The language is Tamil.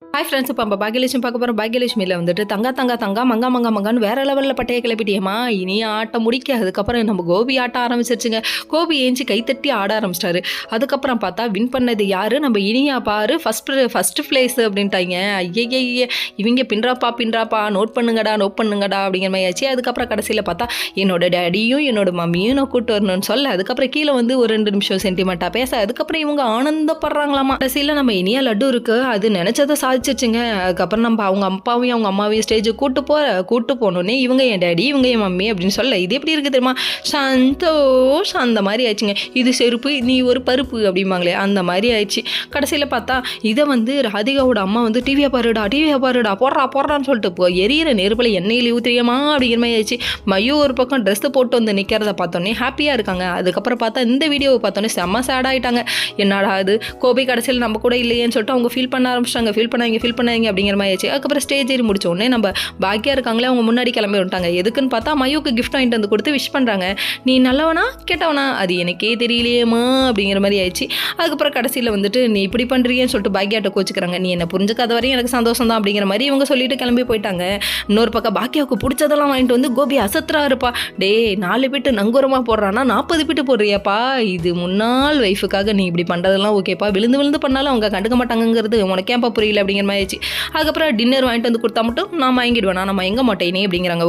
ஹாய் ஃப்ரெண்ட்ஸ், இப்போ நம்ம பாக்கியலட்சுமி பார்க்க போகிறோம். பாக்கியலட்சுமியில் வந்துட்டு தங்கா தங்கா தங்கா மங்கா மங்கா மங்கான்னு வேற லெவலில் பட்டையை கிளப்பிட்டியம்மா. இனி ஆட்டம் முடிக்க அதுக்கப்புறம் நம்ம கோபி ஆட்ட ஆரம்பிச்சிருச்சுங்க. கோபி ஏஞ்சி கைத்தட்டி ஆட ஆரம்பிச்சிட்டாரு. அதுக்கப்புறம் பார்த்தா வின் பண்ணது யார்? நம்ம இனியா பாரு ஃபஸ்ட்டு பிளேஸ் அப்படின்ட்டாங்க. ஐயய்ய, இவங்க பின்றாப்பா நோட் பண்ணுங்கடா அப்படிங்கிற மாதிரி ஆச்சு. அதுக்கப்புறம் கடைசியில் பார்த்தா என்னோட டேடியும் என்னோட மம்மியும் நான் கூப்பிட்டு வரணும்னு சொல்ல, அதுக்கப்புறம் கீழே வந்து ஒரு 2 நிமிஷம் சென்டிமெண்ட்டாக பேச, அதுக்கப்புறம் இவங்க ஆனந்தப்படுறாங்களாமா. கடைசியில் நம்ம இனியா லட்டு இருக்கு, அது நினச்சதை சாதிச்சிச்சுங்க. அதுக்கப்புறம் நம்ம அவங்க அப்பாவையும் அவங்க அம்மாவையும் ஸ்டேஜுக்கு கூட்டு போனோடனே இவங்க என் டேடி, இவங்க என் மம்மி அப்படின்னு சொல்ல, இது எப்படி இருக்குது தெரியுமா? சந்தோஷம் அந்த மாதிரி ஆயிடுச்சுங்க. இது செருப்பு, நீ ஒரு பருப்பு அப்படிம்பாங்களே அந்த மாதிரி ஆயிடுச்சு. கடைசியில் பார்த்தா இதை வந்து ராதிகாவோட அம்மா வந்து டிவியை பாருடா போடுறான்னு சொல்லிட்டு எரியிற நெருப்பில் எண்ணெயில் ஊற்றியமா அப்படிங்கிற மாதிரி ஆயிடுச்சு. மையோ ஒரு பக்கம் ட்ரெஸ்ஸு போட்டு வந்து நிற்கிறத பார்த்தோன்னே ஹாப்பியாக இருக்காங்க. அதுக்கப்புறம் பார்த்தா இந்த வீடியோவை பார்த்தோன்னே செம்ம சேட் ஆகிட்டாங்க. என்னடா அது, கோபி கடைசியில் நம்ம கூட இல்லையேன்னு சொல்லிட்டு அவங்க ஃபீல் பண்ண ஆரம்பிச்சிட்டாங்க. ஃபீல் பண்ணாங்க அப்படிங்கிற மாதிரி ஆச்சு. அதுக்கப்புறம் ஸ்டேஜ் ஏறி முடிச்ச உடனே நம்ம பாக்கியா இருக்காங்களே, அவங்க முன்னாடி கிளம்பி விட்டாங்க. எதுக்குன்னு பார்த்தா மையோக்கு கிஃப்ட் வாங்கிட்டு வந்து கொடுத்து விஷ் பண்ணுறாங்க. நீ நல்லவனா கெட்டவனா அது எனக்கே தெரியலையேம்மா அப்படிங்கிற மாதிரி ஆயிடுச்சு. அதுக்கப்புறம் கடைசியில் வந்துட்டு நீ இப்படி பண்ணுறீங்கன்னு சொல்லிட்டு பாக்கியாட்ட கோச்சிக்கிறாங்க. நீ என்ன புரிஞ்சுக்காத வரையும் எனக்கு சந்தோஷம் தான் அப்படிங்கிற மாதிரி இவங்க சொல்லிட்டு கிளம்பி போயிட்டாங்க. இன்னொரு பக்கம் பாக்கியாவுக்கு பிடிச்சதெல்லாம் வாங்கிட்டு வந்து கோபி அசத்துறா இருப்பா. டே 4 பீட்டு நங்குரமாக போடுறான்னா 40 பீட்டு போடுறியாப்பா, இது முன்னாள் வைஃபுக்காக நீ இப்படி பண்ணுறதெல்லாம் ஓகேப்பா, விழுந்து பண்ணாலும் அவங்க கண்டுக்க மாட்டாங்கிறது உனக்கேப்பா புரியல அப்படிங்கிற மாதிரி ஆயிடுச்சு. அதுக்கப்புறம் டின்னர் வாங்கிட்டு வந்து கொடுத்தா மட்டும் நான் வாங்கிடுவேன், நான் மயங்க மாட்டேனே அப்படிங்கிறாங்க.